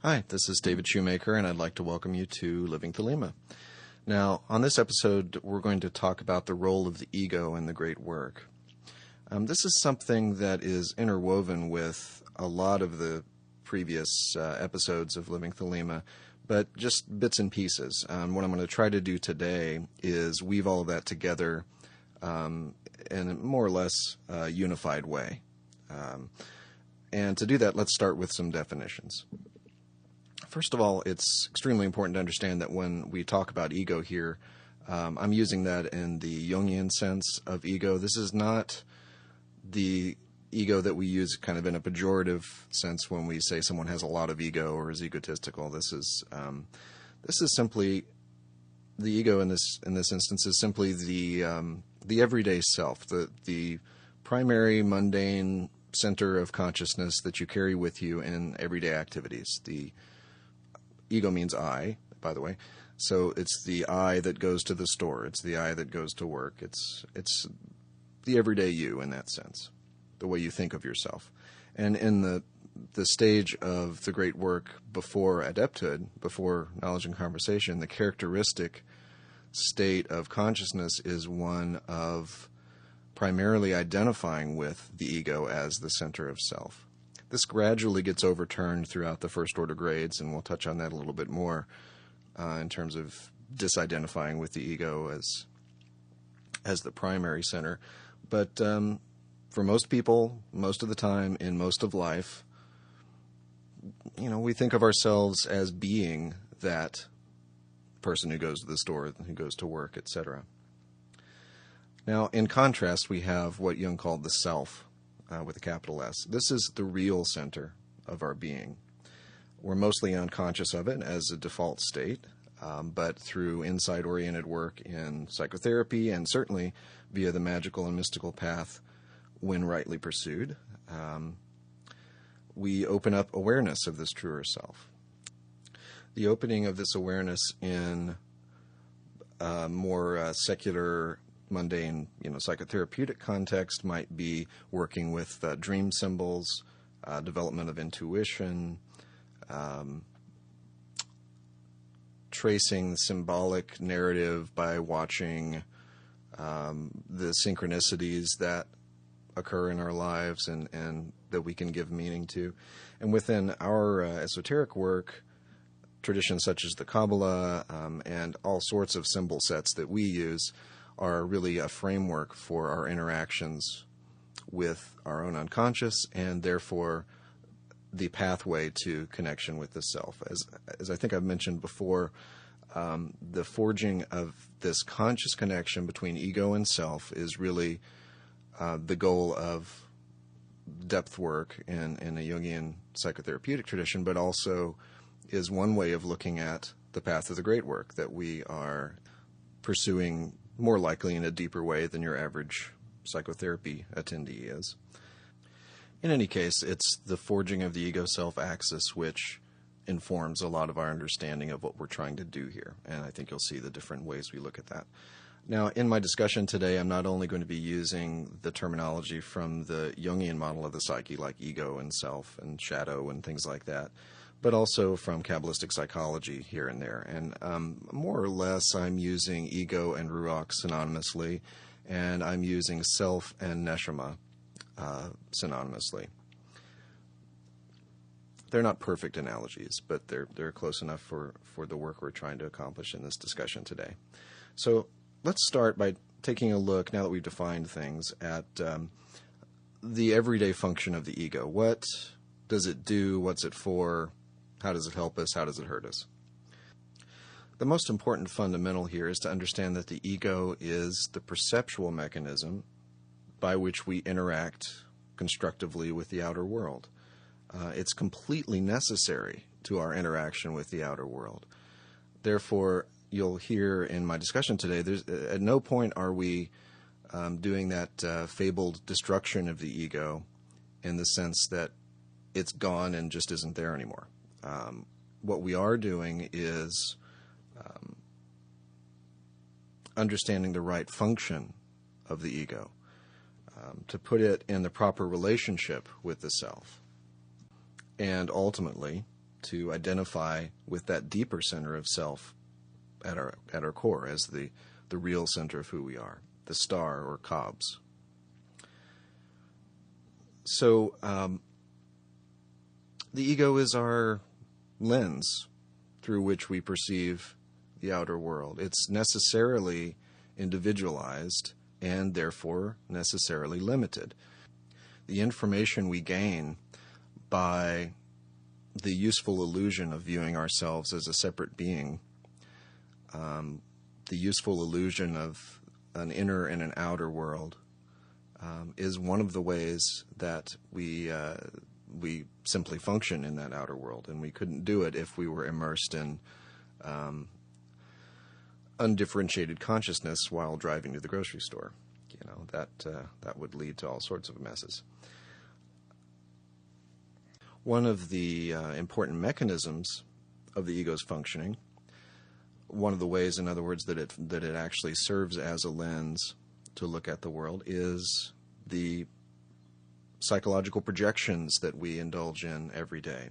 Hi, this is David Shoemaker, and I'd like to welcome you to Living Thelema. Now, on this episode, we're going to talk about the role of the ego in the great work. This is something that is interwoven with a lot of the previous episodes of Living Thelema, but just bits and pieces. What I'm going to try to do today is weave all of that together in a more or less unified way. And to do that, let's start with some definitions. First of all, it's extremely important to understand that when we talk about ego here, I'm using that in the Jungian sense of ego. This is not the ego that we use kind of in a pejorative sense when we say someone has a lot of ego or is egotistical. This is simply the ego in this instance is simply the everyday self, the primary mundane center of consciousness that you carry with you in everyday activities. The ego means I, by the way. So it's the I that goes to the store. It's the I that goes to work. It's the everyday you in that sense, the way you think of yourself. And in the stage of the great work before adepthood, before knowledge and conversation, the characteristic state of consciousness is one of primarily identifying with the ego as the center of self. This gradually gets overturned throughout the first order grades, and we'll touch on that a little bit more in terms of disidentifying with the ego as the primary center. But for most people, most of the time, in most of life, we think of ourselves as being that person who goes to the store, who goes to work, etc. Now, in contrast, we have what Jung called the self, with a capital S. This is the real center of our being. We're mostly unconscious of it as a default state, but through insight-oriented work in psychotherapy and certainly via the magical and mystical path when rightly pursued, we open up awareness of this truer self. The opening of this awareness in more secular, mundane, psychotherapeutic context might be working with dream symbols, development of intuition, tracing the symbolic narrative by watching the synchronicities that occur in our lives and that we can give meaning to. And within our esoteric work, traditions such as the Kabbalah and all sorts of symbol sets that we use are really a framework for our interactions with our own unconscious and therefore the pathway to connection with the self. As I think I've mentioned before, the forging of this conscious connection between ego and self is really the goal of depth work in a Jungian psychotherapeutic tradition, but also is one way of looking at the path of the great work that we are pursuing more likely in a deeper way than your average psychotherapy attendee is. In any case, it's the forging of the ego-self axis which informs a lot of our understanding of what we're trying to do here, and I think you'll see the different ways we look at that. Now, in my discussion today, I'm not only going to be using the terminology from the Jungian model of the psyche, like ego and self and shadow and things like that, but also from Kabbalistic psychology here and there. And more or less, I'm using ego and ruach synonymously, and I'm using self and neshama synonymously. They're not perfect analogies, but they're close enough for the work we're trying to accomplish in this discussion today. So let's start by taking a look, now that we've defined things, at the everyday function of the ego. What does it do? What's it for? How does it help us? How does it hurt us? The most important fundamental here is to understand that the ego is the perceptual mechanism by which we interact constructively with the outer world. It's completely necessary to our interaction with the outer world. Therefore, you'll hear in my discussion today, at no point are we doing that fabled destruction of the ego in the sense that it's gone and just isn't there anymore. What we are doing is understanding the right function of the ego, to put it in the proper relationship with the self, and ultimately to identify with that deeper center of self at our core as the real center of who we are, the star or cobs. So the ego is our lens through which we perceive the outer world. It's necessarily individualized and therefore necessarily limited. The information we gain by the useful illusion of viewing ourselves as a separate being, the useful illusion of an inner and an outer world, is one of the ways that we simply function in that outer world, and we couldn't do it if we were immersed in undifferentiated consciousness while driving to the grocery store. That would lead to all sorts of messes. One of the important mechanisms of the ego's functioning, one of the ways, in other words, that it actually serves as a lens to look at the world, is the psychological projections that we indulge in every day.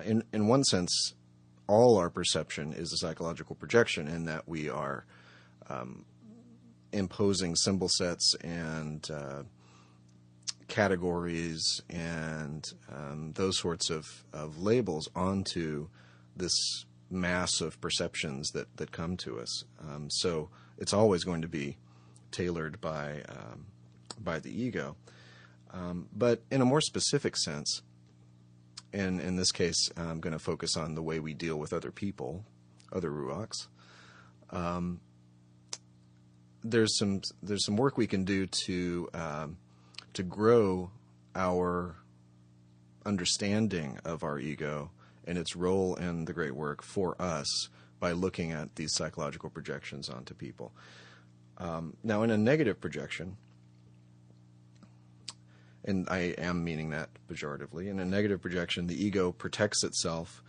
In one sense, all our perception is a psychological projection, in that we are imposing symbol sets and categories and those sorts of labels onto this mass of perceptions that come to us. So it's always going to be tailored by the ego. But in a more specific sense, and in this case I'm going to focus on the way we deal with other people, other ruachs, there's some work we can do to grow our understanding of our ego and its role in the great work for us by looking at these psychological projections onto people. Now, in a negative projection, and I am meaning that pejoratively, in a negative projection, the ego protects itself,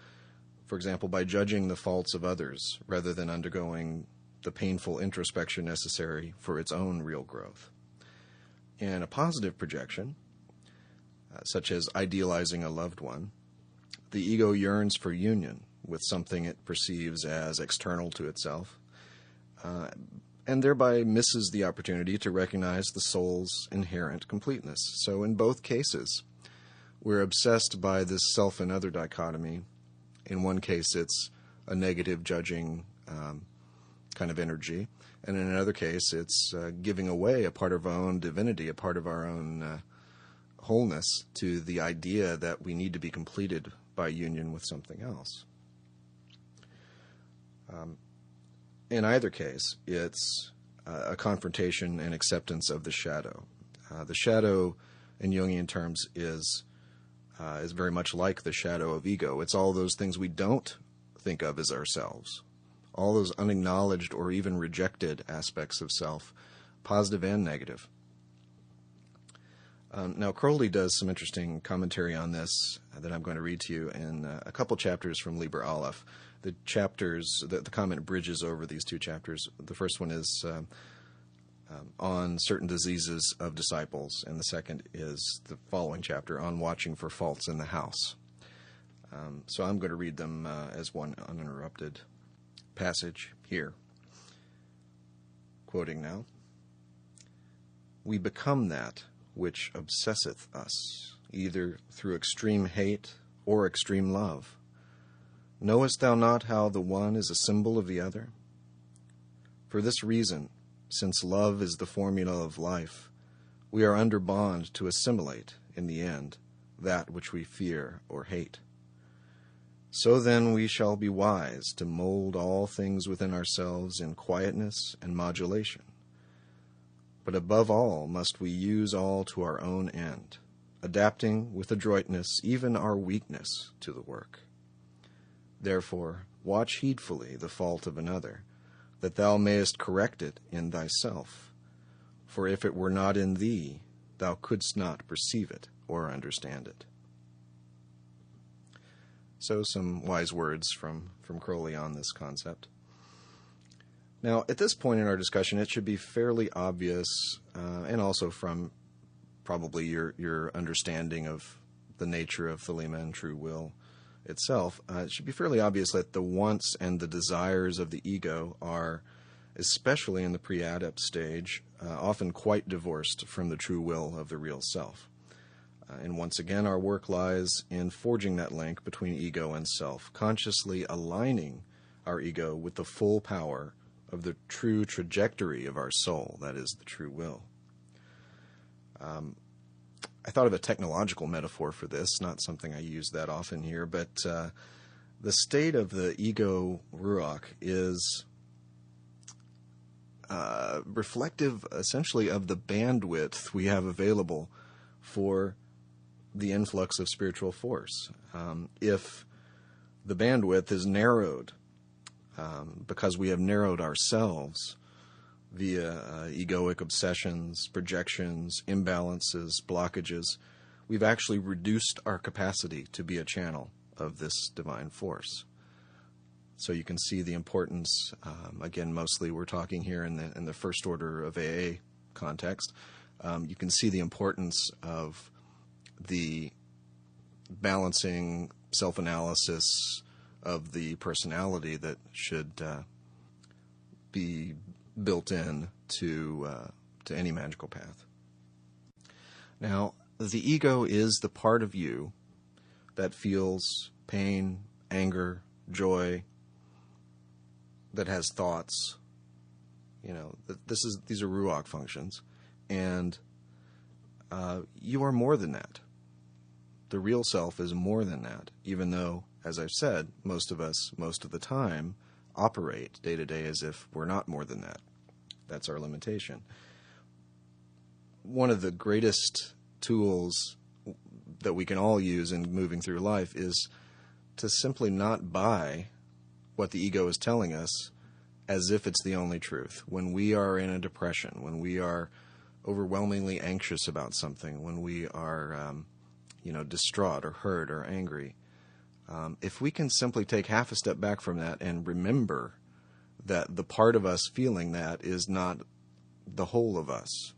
for example, by judging the faults of others rather than undergoing the painful introspection necessary for its own real growth. In a positive projection, such as idealizing a loved one, the ego yearns for union with something it perceives as external to itself, and thereby misses the opportunity to recognize the soul's inherent completeness. So in both cases, we're obsessed by this self and other dichotomy. In one case, it's a negative judging kind of energy, and in another case, it's giving away a part of our own divinity, a part of our own wholeness, to the idea that we need to be completed by union with something else. In either case, it's a confrontation and acceptance of the shadow. The shadow, in Jungian terms, is very much like the shadow of ego. It's all those things we don't think of as ourselves, all those unacknowledged or even rejected aspects of self, positive and negative. Now, Crowley does some interesting commentary on this that I'm going to read to you in a couple chapters from Liber Aleph. The comment bridges over these two chapters. The first one is on certain diseases of disciples, and the second is the following chapter on watching for faults in the house. So I'm going to read them as one uninterrupted passage here. Quoting now. We become that which obsesseth us, either through extreme hate or extreme love. Knowest thou not how the one is a symbol of the other? For this reason, since love is the formula of life, we are under bond to assimilate, in the end, that which we fear or hate. So then we shall be wise to mold all things within ourselves in quietness and modulation. But above all must we use all to our own end, adapting with adroitness even our weakness to the work. Therefore, watch heedfully the fault of another, that thou mayest correct it in thyself. For if it were not in thee, thou couldst not perceive it or understand it. So some wise words from Crowley on this concept. Now, at this point in our discussion, it should be fairly obvious, and also from probably your understanding of the nature of Thelema and true will, itself, it should be fairly obvious that the wants and the desires of the ego are, especially in the pre-adept stage, often quite divorced from the true will of the real self. And once again, our work lies in forging that link between ego and self, consciously aligning our ego with the full power of the true trajectory of our soul, that is, the true will. I thought of a technological metaphor for this, not something I use that often here, but the state of the ego ruach is reflective, essentially, of the bandwidth we have available for the influx of spiritual force. If the bandwidth is narrowed because we have narrowed ourselves via egoic obsessions, projections, imbalances, blockages, we've actually reduced our capacity to be a channel of this divine force. So you can see the importance, again, mostly we're talking here in the first order of AA context, you can see the importance of the balancing self-analysis of the personality that should be built in to any magical path. Now, the ego is the part of you that feels pain, anger, joy, that has thoughts. You know, these are ruach functions, and you are more than that. The real self is more than that, even though, as I've said, most of us, most of the time, operate day to day as if we're not more than that. That's our limitation. One of the greatest tools that we can all use in moving through life is to simply not buy what the ego is telling us as if it's the only truth. When we are in a depression, when we are overwhelmingly anxious about something, when we are distraught or hurt or angry, if we can simply take half a step back from that and remember that the part of us feeling that is not the whole of us.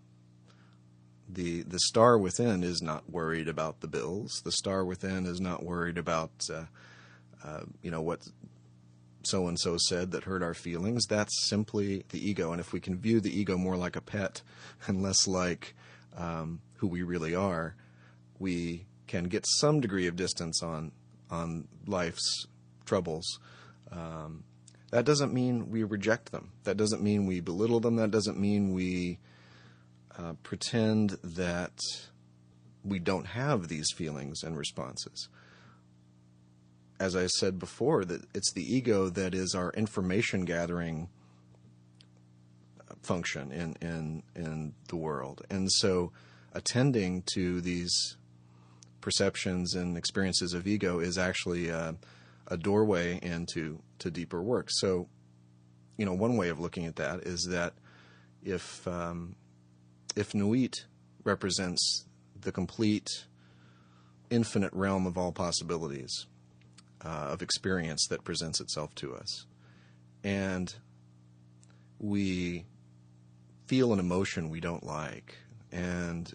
The star within is not worried about the bills. The star within is not worried about what so-and-so said that hurt our feelings. That's simply the ego. And if we can view the ego more like a pet and less like who we really are, we can get some degree of distance on life's troubles. That doesn't mean we reject them. That doesn't mean we belittle them. That doesn't mean we pretend that we don't have these feelings and responses. As I said before, that it's the ego that is our information gathering function in the world. And so attending to these perceptions and experiences of ego is actually a doorway into deeper work. So, one way of looking at that is that if Nuit represents the complete infinite realm of all possibilities of experience that presents itself to us, and we feel an emotion we don't like and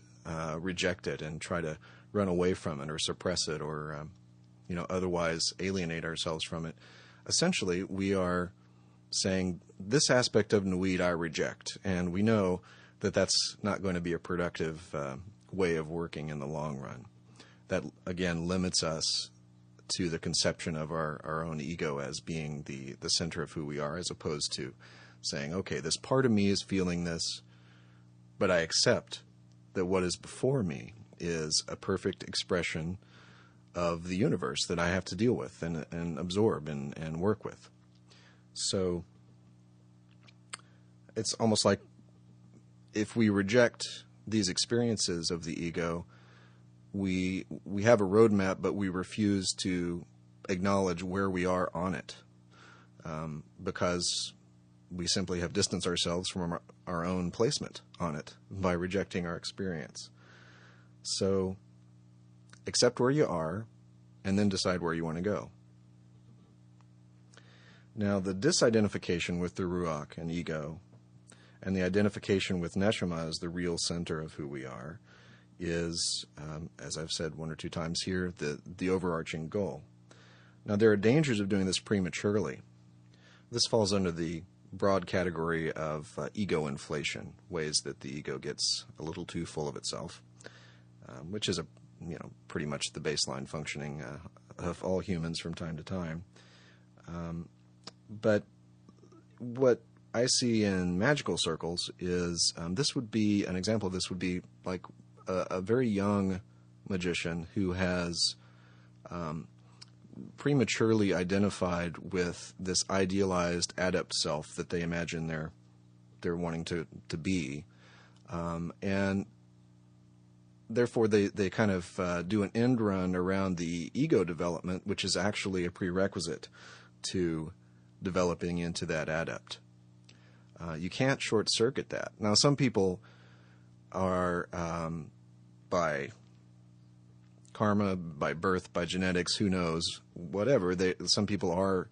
reject it and try to run away from it or suppress it or otherwise alienate ourselves from it, essentially we are saying, this aspect of Nuit I reject, and we know that that's not going to be a productive way of working in the long run. That, again, limits us to the conception of our own ego as being the center of who we are, as opposed to saying, okay, this part of me is feeling this, but I accept that what is before me is a perfect expression of the universe that I have to deal with and absorb and work with. So it's almost like if we reject these experiences of the ego, we have a roadmap, but we refuse to acknowledge where we are on it, because we simply have distanced ourselves from our own placement on it by rejecting our experience. So accept where you are, and then decide where you want to go. Now, the disidentification with the Ruach and ego, and the identification with Neshama as the real center of who we are, is, as I've said one or two times here, the overarching goal. Now, there are dangers of doing this prematurely. This falls under the broad category of ego inflation, ways that the ego gets a little too full of itself, which is pretty much the baseline functioning of all humans from time to time. But what I see in magical circles is this would be an example of this would be like a very young magician who has prematurely identified with this idealized adept self that they imagine they're wanting to be, and therefore they kind of do an end run around the ego development, which is actually a prerequisite to developing into that adept. You can't short circuit that. Now, some people are by karma, by birth, by genetics, who knows, whatever. Some people are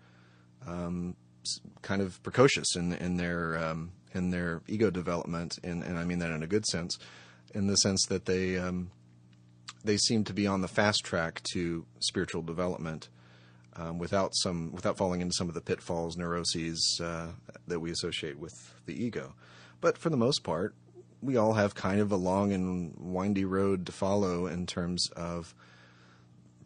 kind of precocious in their ego development, and I mean that in a good sense, in the sense that they seem to be on the fast track to spiritual development without falling into some of the pitfalls, neuroses that we associate with the ego. But for the most part, we all have kind of a long and windy road to follow in terms of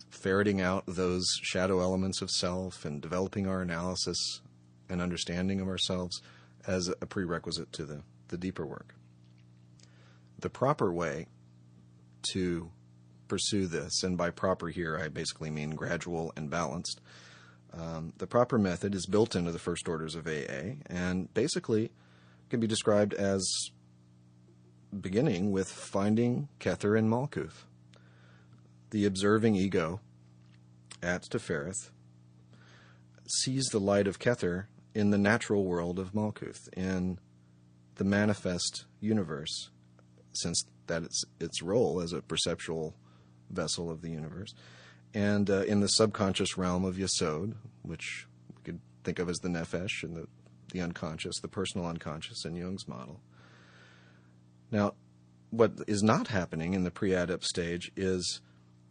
ferreting out those shadow elements of self and developing our analysis and understanding of ourselves as a prerequisite to the deeper work. The proper way to pursue this, and by proper here I basically mean gradual and balanced, the proper method is built into the first orders of AA and basically can be described as beginning with finding Kether and Malkuth. The observing ego at Tefereth sees the light of Kether in the natural world of Malkuth, in the manifest universe, since that is its role as a perceptual vessel of the universe, and in the subconscious realm of Yesod, which we could think of as the Nefesh and the unconscious, the personal unconscious in Jung's model. Now, what is not happening in the pre-adept stage is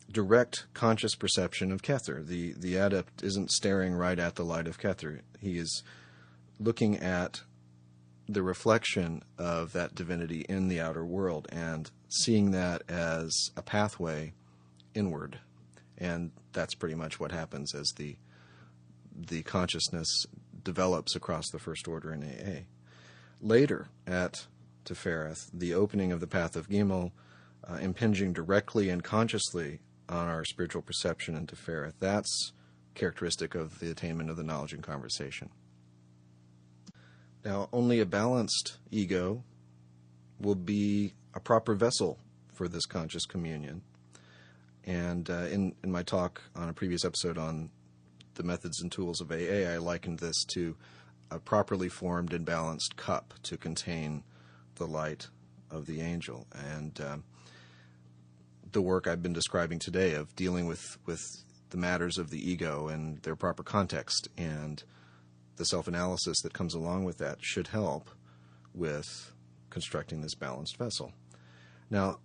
direct conscious perception of Kether. The adept isn't staring right at the light of Kether. He is looking at the reflection of that divinity in the outer world and seeing that as a pathway inward. And that's pretty much what happens as the consciousness develops across the first order in AA. Later, at Tefereth, the opening of the path of Gimel, impinging directly and consciously on our spiritual perception in Tefereth, that's characteristic of the attainment of the knowledge and conversation. Now, only a balanced ego will be a proper vessel for this conscious communion. And in my talk on a previous episode on the methods and tools of AA, I likened this to a properly formed and balanced cup to contain the light of the angel. And the work I've been describing today of dealing with the matters of the ego and their proper context and the self-analysis that comes along with that should help with constructing this balanced vessel. Now,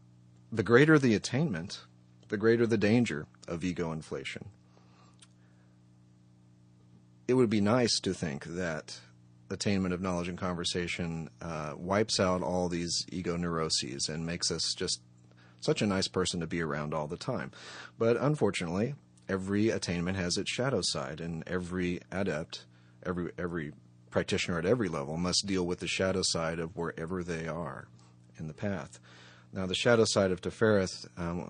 the greater the attainment, the greater the danger of ego inflation. It would be nice to think that attainment of knowledge and conversation wipes out all these ego neuroses and makes us just such a nice person to be around all the time. But unfortunately, every attainment has its shadow side, and every adept, every practitioner at every level must deal with the shadow side of wherever they are in the path. Now, the shadow side of Tefereth,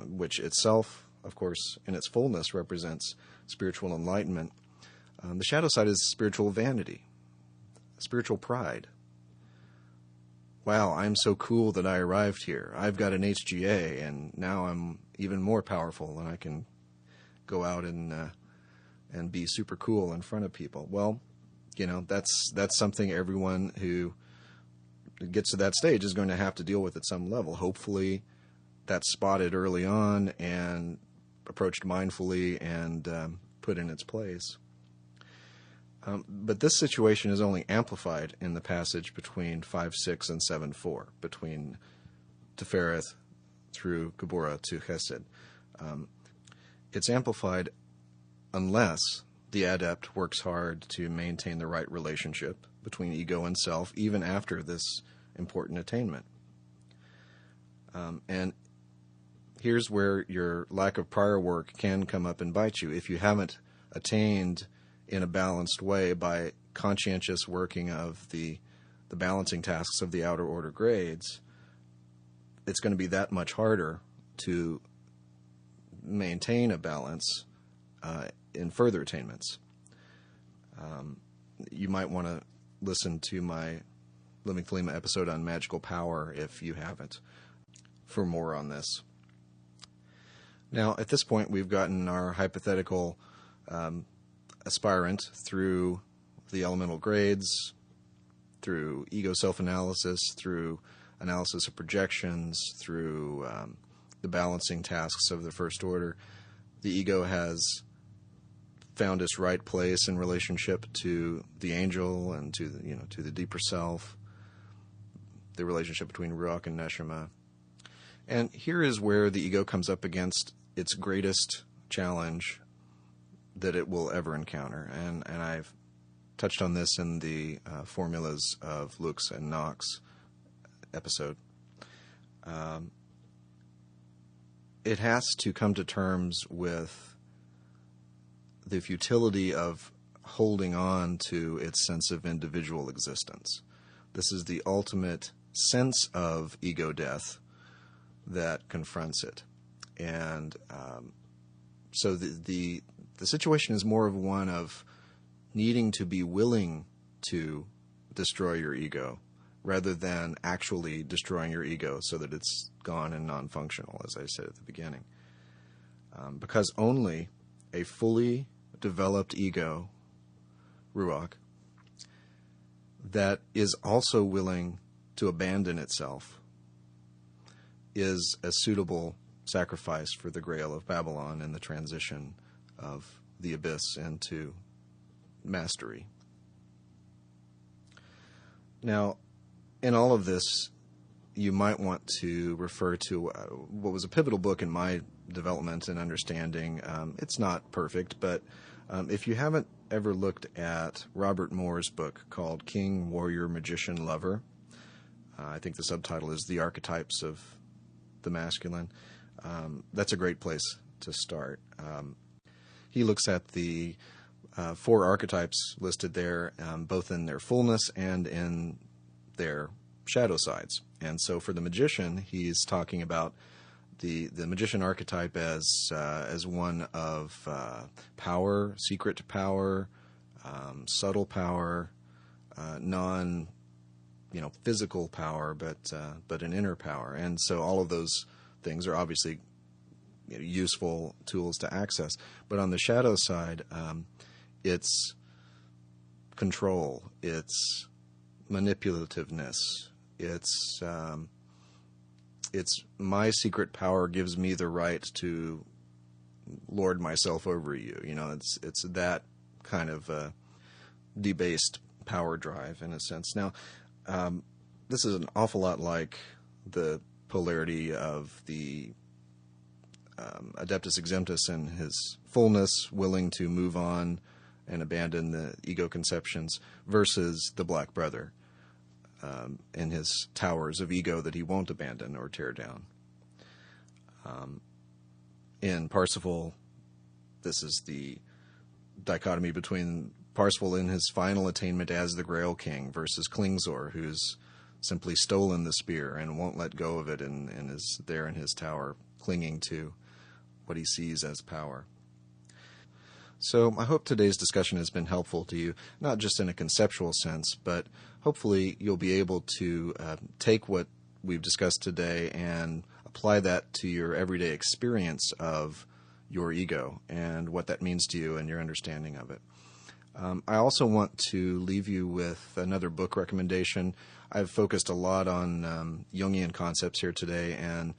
which itself, of course, in its fullness represents spiritual enlightenment, the shadow side is spiritual vanity, spiritual pride. Wow, I'm so cool that I arrived here. I've got an HGA, and now I'm even more powerful, and I can go out and be super cool in front of people. Well, that's something everyone who gets to that stage is going to have to deal with at some level. Hopefully, that's spotted early on and approached mindfully and put in its place. But this situation is only amplified in the passage between 5-6 and 7-4, between Tefereth through Geburah to Chesed. It's amplified unless the adept works hard to maintain the right relationship between ego and self, even after this important attainment. And here's where your lack of prior work can come up and bite you. If you haven't attained in a balanced way by conscientious working of the balancing tasks of the outer order grades, it's going to be that much harder to maintain a balance in further attainments. You might want to listen to my Living Thelema episode on magical power if you haven't, for more on this. Now, at this point, we've gotten our hypothetical aspirant through the elemental grades, through ego self-analysis, through analysis of projections, through the balancing tasks of the first order. The ego has found its right place in relationship to the angel and to the deeper self, the relationship between Ruach and Neshama. And here is where the ego comes up against its greatest challenge that it will ever encounter. And I've touched on this in the formulas of Lux and Nox episode. It has to come to terms with the futility of holding on to its sense of individual existence. This is the ultimate sense of ego death that confronts it. And so the situation is more of one of needing to be willing to destroy your ego rather than actually destroying your ego so that it's gone and non-functional, as I said at the beginning. Because only a fully developed ego, Ruach, that is also willing to abandon itself is a suitable sacrifice for the Grail of Babylon and the transition of the abyss into mastery. Now, in all of this, you might want to refer to what was a pivotal book in my development and understanding. It's not perfect, but if you haven't ever looked at Robert Moore's book called King, Warrior, Magician, Lover, I think the subtitle is The Archetypes of the Masculine, that's a great place to start. He looks at the 4 archetypes listed there, both in their fullness and in their shadow sides. And so for the magician, he's talking about the magician archetype as one of power, secret power, subtle power, physical power, but an inner power. And so all of those things are obviously useful tools to access. But on the shadow side, it's control, it's manipulativeness, it's my secret power gives me the right to lord myself over you. It's that kind of debased power drive in a sense. Now, this is an awful lot like the polarity of the Adeptus Exemptus in his fullness, willing to move on and abandon the ego conceptions, versus the Black Brother in his towers of ego that he won't abandon or tear down. In Parsifal, this is the dichotomy between Parsifal in his final attainment as the Grail King versus Klingzor, who's simply stolen the spear and won't let go of it and is there in his tower clinging to what he sees as power. So I hope today's discussion has been helpful to you, not just in a conceptual sense, but hopefully you'll be able to take what we've discussed today and apply that to your everyday experience of your ego and what that means to you and your understanding of it. I also want to leave you with another book recommendation. I've focused a lot on Jungian concepts here today, and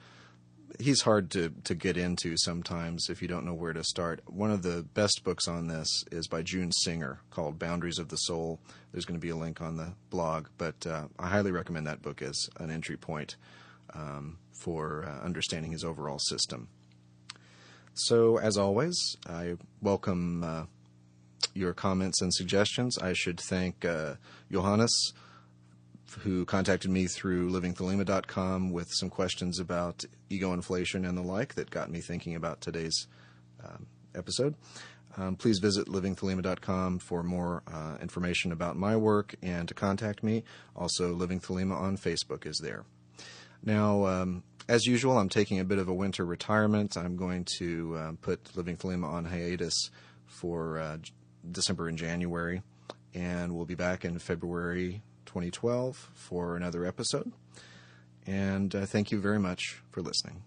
he's hard to get into sometimes if you don't know where to start. One of the best books on this is by June Singer called Boundaries of the Soul. There's going to be a link on the blog, but I highly recommend that book as an entry point for understanding his overall system. So, as always, I welcome your comments and suggestions. I should thank Johannes, who contacted me through livingthelema.com with some questions about ego inflation and the like that got me thinking about today's episode. Please visit livingthelema.com for more information about my work and to contact me. Also, Living Thelema on Facebook is there. Now, as usual, I'm taking a bit of a winter retirement. I'm going to put Living Thelema on hiatus for December and January, and we'll be back in February 2012 for another episode. And thank you very much for listening.